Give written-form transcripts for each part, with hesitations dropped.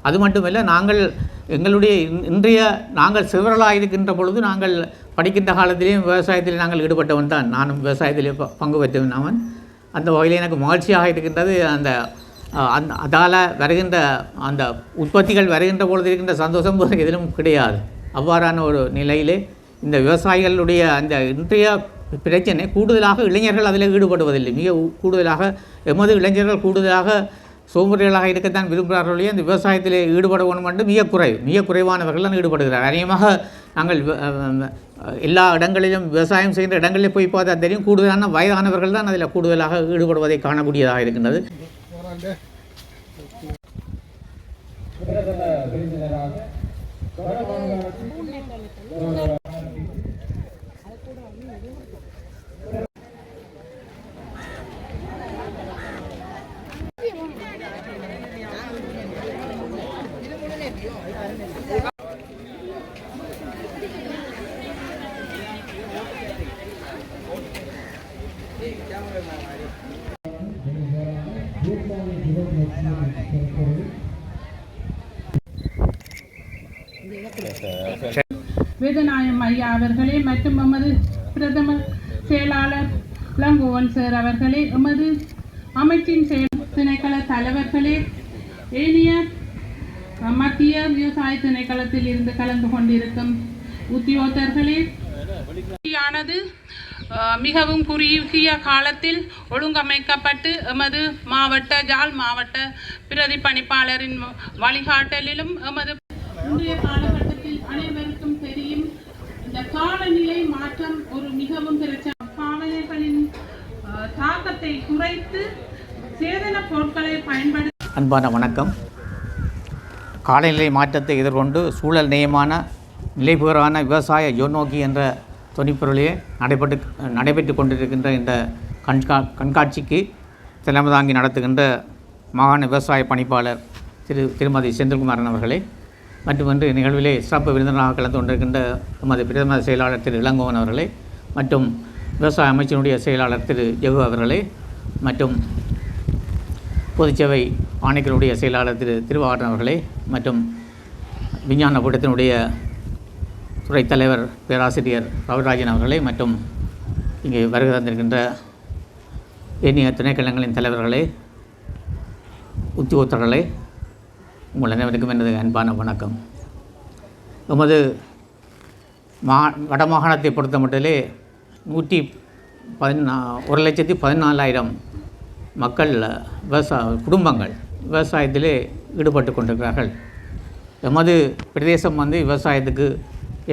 அது மட்டுமல்ல, நாங்கள் எங்களுடைய இன்றைய நாங்கள் சிவர்களாக இருக்கின்ற பொழுது நாங்கள் படிக்கின்ற காலத்திலேயும் விவசாயத்தில் நாங்கள் ஈடுபட்டவன் தான். நானும் விவசாயத்திலே பங்கு பெற்றவன் அவன். அந்த வகையில் எனக்கு மகிழ்ச்சியாக இருக்கின்றது. அதால் வருகின்ற அந்த உற்பத்திகள் வருகின்ற பொழுது இருக்கின்ற சந்தோஷம் எதிலும் கிடையாது. அவ்வாறான ஒரு நிலையிலே இந்த விவசாயிகளுடைய அந்த இன்றைய பிரச்சனை கூடுதலாக இளைஞர்கள் அதில் ஈடுபடுவதில்லை. மிக கூடுதலாக எமது இளைஞர்கள் கூடுதலாக சோம்பேறிகளாக இருக்கத்தான் விரும்புகிறார்களே அந்த விவசாயத்தில் ஈடுபட வேண்டும் என்று மிக குறைவானவர்கள் தான் ஈடுபடுகிறார். அநேகமாக நாங்கள் எல்லா இடங்களிலும் விவசாயம் செய்கின்ற இடங்களில் போய் பார்த்தா தெரியும், கூடுதலான வயதானவர்கள் தான் அதில் கூடுதலாக ஈடுபடுவதை காணக்கூடியதாக இருக்கின்றது. வேதநாயம் ஐயா அவர்களே மற்றும் எமது பிரதம செயலாளர் இளங்கோவன் சார் அவர்களே, எமது அமைச்சின் திணைக்கள தலைவர்களே, ஏனைய மத்திய விவசாய திணைக்களத்தில் இருந்து கலந்து கொண்டிருக்கும் உத்தியோகத்தர்களே, மிகவும் குறுகிய காலத்தில் ஒழுங்கமைக்கப்பட்டு எமது யாழ் மாவட்ட பிரதி பணிப்பாளரின் வழிகாட்டலிலும் எமது இன்றைய காலகட்டத்தில் அனைவருக்கும் தெரியும், இந்த காலநிலை மாற்றம் ஒரு மிகவும் பாவனைகளின் தாக்கத்தை குறைத்து சேதன பொருட்களை பயன்படுத்த. அன்பான வணக்கம். காலநிலை மாற்றத்தை எதிர்கொண்டு சூழல் நேயமான நிலைபெறான விவசாய யோநோக்கி என்ற தொனிப்பொருளையே நடைபெற்று கொண்டிருக்கின்ற இந்த கண்காட்சிக்கு தலைமை தாங்கி நடத்துகின்ற மாகாண விவசாய பணிப்பாளர் திருமதி செந்தில்குமாரன் அவர்களே, மற்றும் இன்று நிகழ்விலே சிறப்பு விருந்தினராக கலந்து கொண்டிருக்கின்ற எமது பிரதம செயலாளர் திரு இளங்கோவன் அவர்களே, மற்றும் விவசாய அமைச்சினுடைய செயலாளர் திரு ஜெகு அவர்களே, மற்றும் பொதுச்சேவை ஆணையர்களுடைய செயலாளர் திரு திருவாரன் அவர்களே, மற்றும் விஞ்ஞான கூட்டத்தினுடைய துறை தலைவர் பேராசிரியர் ரவிராஜன் அவர்களே, மற்றும் இங்கே வருகை தந்திருக்கின்ற ஏனைய துணைக்கழகங்களின் தலைவர்களே, உத்தியோகத்தர்களே, உங்கள் அனைவருக்கும் எனது அன்பான வணக்கம். எமது வடமாகாணத்தை பொறுத்த மட்டிலே 1,14,000 மக்கள் குடும்பங்கள் விவசாயத்திலே ஈடுபட்டு கொண்டிருக்கிறார்கள். எமது பிரதேசம் விவசாயத்துக்கு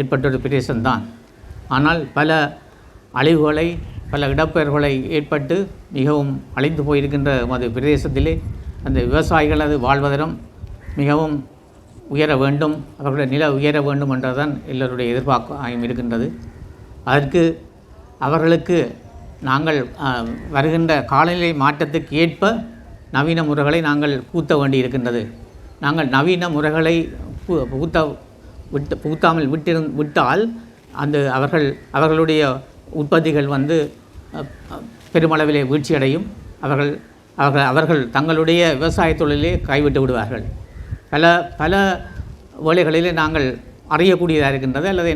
ஏற்பட்ட ஒரு பிரதேசம்தான். ஆனால் பல அழிவுகளை, பல இடப்பெயர்வுகளை ஏற்பட்டு மிகவும் அழிந்து போயிருக்கின்ற எமது பிரதேசத்திலே அந்த விவசாயிகளது வாழ்வதரம் மிகவும் உயர வேண்டும், அவர்களுடைய நில உயர வேண்டும் என்றதான் எல்லோருடைய எதிர்பார்ப்பாயும் இருக்கின்றது. அதற்கு அவர்களுக்கு நாங்கள் வருகின்ற காலநிலை மாற்றத்துக்கு ஏற்ப நவீன முறைகளை நாங்கள் புகுத்த வேண்டி இருக்கின்றது. நாங்கள் நவீன முறைகளை புகுத்தாமல் விட்டால் அவர்களுடைய உற்பத்திகள் பெருமளவிலே வீழ்ச்சியடையும். அவர்கள் தங்களுடைய விவசாய தொழிலே கைவிட்டு விடுவார்கள். பல வேளைகளிலே நாங்கள் அறியக்கூடியதாக இருக்கின்றது. அல்லது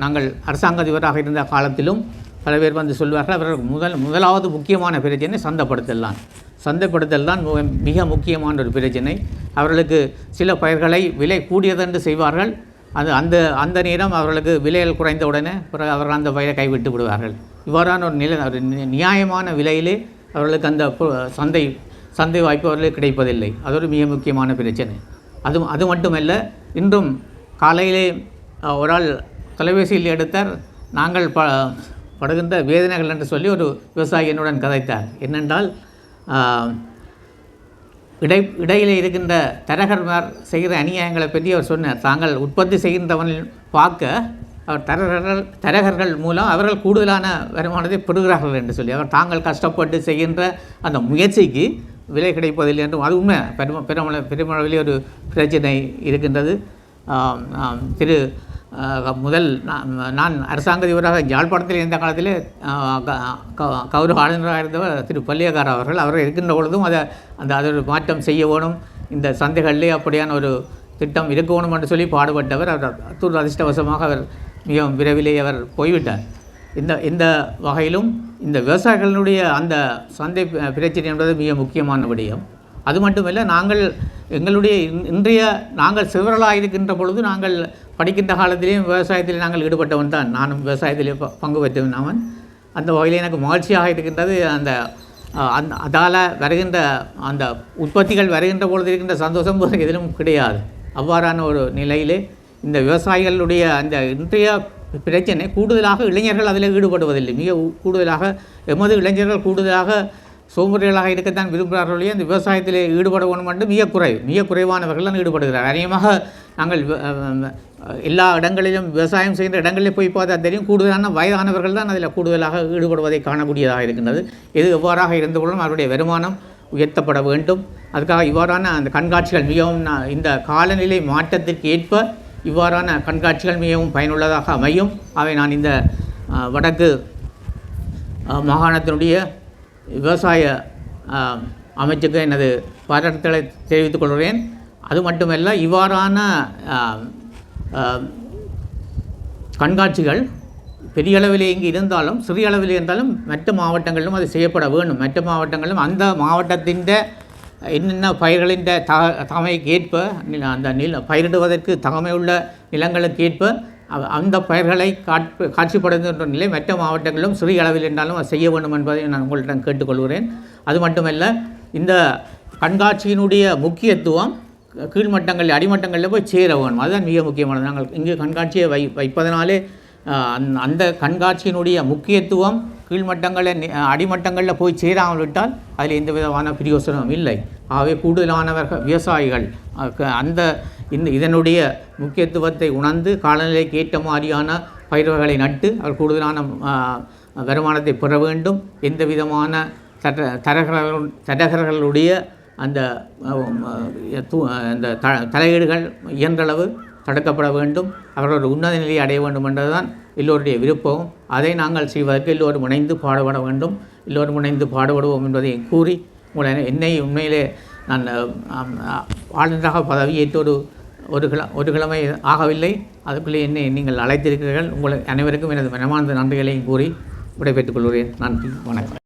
நாங்கள் அரசாங்க அதிபராக இருந்த காலத்திலும் பல பேர் சொல்வார்கள், அவர்கள் முதலாவது முக்கியமான பிரச்சனை சந்தைப்படுத்தல் தான் மிக முக்கியமான ஒரு பிரச்சனை. அவர்களுக்கு சில பயிர்களை விலை கூடியதென்று செய்வார்கள். அந்த நேரம் அவர்களுக்கு விலைகள் குறைந்தவுடனே பிறகு அவர்கள் அந்த பயிரை கைவிட்டு விடுவார்கள். இவ்வாறான ஒரு நியாயமான விலையிலே அவர்களுக்கு அந்த சந்தை வாய்ப்பு அவர்களுக்கு கிடைப்பதில்லை. அது ஒரு மிக முக்கியமான பிரச்சனை. அது மட்டுமல்ல, இன்றும் காலையிலே ஒரு ஆள் தொலைபேசியில் எடுத்தார், நாங்கள் படுகின்ற வேதனைகள் என்று சொல்லி ஒரு விவசாயி என்னுடன் கதைத்தார். என்னென்றால் இடையிலே இருக்கின்ற தரகர்மார் செய்கிற அநியாயங்களை பற்றி அவர் சொன்னார். தாங்கள் உற்பத்தி செய்கின்றவனில் பார்க்க அவர் தரகர்கள் மூலம் அவர்கள் கூடுதலான வருமானத்தை பெறுகிறார்கள் என்று சொல்லி அவர் தாங்கள் கஷ்டப்பட்டு செய்கின்ற அந்த முயற்சிக்கு விலை கிடைப்பதில்லை என்றும் அது உண்மை பெருமளவிலே ஒரு பிரச்சனை இருக்கின்றது. முதல் நான் அரசாங்க அதிபராக யாழ்ப்பாணத்தில் இருந்த காலத்தில் கௌரவ ஆளுநராக இருந்தவர் திரு பள்ளியக்கார் அவர்கள் இருக்கின்ற பொழுதும் அதை ஒரு மாற்றம் செய்ய வேணும், இந்த சந்தைகளிலே அப்படியான ஒரு திட்டம் இருக்க வேணும் என்று சொல்லி பாடுபட்டவர். அவர் அதிர்ஷ்டவசமாக அவர் மிகவும் விரைவிலே அவர் போய்விட்டார். இந்த வகையிலும் இந்த விவசாயிகளுடைய அந்த சந்தை பிரச்சனை என்பது மிக முக்கியமான விடயம். அது மட்டுமல்ல, எங்களுடைய நாங்கள் சிவரலாக இருக்கின்ற பொழுது நாங்கள் படிக்கின்ற காலத்திலேயும் விவசாயத்தில் நாங்கள் ஈடுபட்டவன் தான். நானும் விவசாயத்திலே பங்கு பெற்றவன். அந்த வகையில் எனக்கு மகிழ்ச்சியாக இருக்கின்றது. அதால் வருகின்ற அந்த உற்பத்திகள் வருகின்ற பொழுது இருக்கின்ற சந்தோஷம் எதிலும் கிடையாது. அவ்வாறான ஒரு நிலையிலே இந்த விவசாயிகளுடைய அந்த இன்றைய பிரச்சனை கூடுதலாக இளைஞர்கள் அதில் ஈடுபடுவதில்லை. மிக கூடுதலாக எமது இளைஞர்கள் கூடுதலாக சோம்பேறிகளாக இருக்கத்தான் விரும்புகிறார்களே அந்த விவசாயத்தில் ஈடுபட வேணும் என்று மிக குறைவானவர்கள் தான் ஈடுபடுகிறார். அதிகமாக நாங்கள் எல்லா இடங்களிலும் விவசாயம் செய்கின்ற இடங்களில் போய் பார்த்தா தெரியும், கூடுதலான வயதானவர்கள் தான் அதில் கூடுதலாக ஈடுபடுவதை காணக்கூடியதாக இருக்கின்றது. எது எவ்வாறாக இருந்தபோதும் அவருடைய வருமானம் உயர்த்தப்பட வேண்டும். அதுக்காக இவ்வாறான அந்த கண்காட்சிகள் மிகவும் இந்த காலநிலை மாற்றத்திற்கு ஏற்ப இவ்வாறான கண்காட்சிகள் மிகவும் பயனுள்ளதாக அமையும். அவை நான் இந்த வடக்கு மாகாணத்தினுடைய விவசாய அமைச்சுக்கு எனது பாராட்டுதலை தெரிவித்துக் கொள்கிறேன். அது மட்டுமல்ல, இவ்வாறான கண்காட்சிகள் பெரிய அளவிலே இங்கு இருந்தாலும் சிறிய அளவில் இருந்தாலும் மற்ற மாவட்டங்களிலும் அது செய்யப்பட வேண்டும். மற்ற மாவட்டங்களிலும் அந்த மாவட்டத்தின் என்னென்ன பயிர்களின் தகமைக்கு ஏற்ப அந்த பயிரிடுவதற்கு தகமையுள்ள நிலங்களுக்கு ஏற்ப அந்த பயிர்களை காட்சிப்படுத்துகின்ற நிலை மற்ற மாவட்டங்களிலும் சிறிய அளவில் இருந்தாலும் அதை செய்ய வேண்டும் என்பதை நான் உங்களிடம் கேட்டுக்கொள்கிறேன். அது மட்டுமல்ல, இந்த கண்காட்சியினுடைய முக்கியத்துவம் கீழ்மட்டங்களில் அடிமட்டங்களில் போய் சேர வேணும். அதுதான் மிக முக்கியமானது. நாங்கள் இங்கு கண்காட்சியை வைப்பதனாலே அந்த கண்காட்சியினுடைய முக்கியத்துவம் கீழ்மட்டங்களில் அடிமட்டங்களில் போய் சேராமல் விட்டால் அதில் எந்த விதமான பிரயோசனமும் இல்லை. ஆகவே கூடுதலானவர்கள் விவசாயிகள் இதனுடைய முக்கியத்துவத்தை உணர்ந்து காலநிலைக்கு ஏற்ற மாதிரியான பயிர்களை நட்டு அவர் கூடுதலான வருமானத்தை பெற வேண்டும். எந்த விதமான தரகர்களுடைய அந்த தலையீடுகள் இயன்றளவு தடுக்கப்பட வேண்டும். அவர்கள் ஒரு உன்னத நிலையை அடைய வேண்டும் என்பதுதான் எல்லோருடைய விருப்பம். அதை நாங்கள் செய்வதற்கு எல்லோரும் இணைந்து பாடுபட வேண்டும். எல்லோரும் இணைந்து பாடுபடுவோம் என்பதை கூறி என்னை உண்மையிலே நான் ஆளுநராக பதவியேற்று ஒரு கிழமை ஆகவில்லை. அதுக்குள்ளே என்னை நீங்கள் அழைத்திருக்கிறீர்கள். உங்கள் அனைவருக்கும் எனது மனமார்ந்த நன்றிகளையும் கூறி விடைபெற்றுக் கொள்கிறேன். நன்றி, வணக்கம்.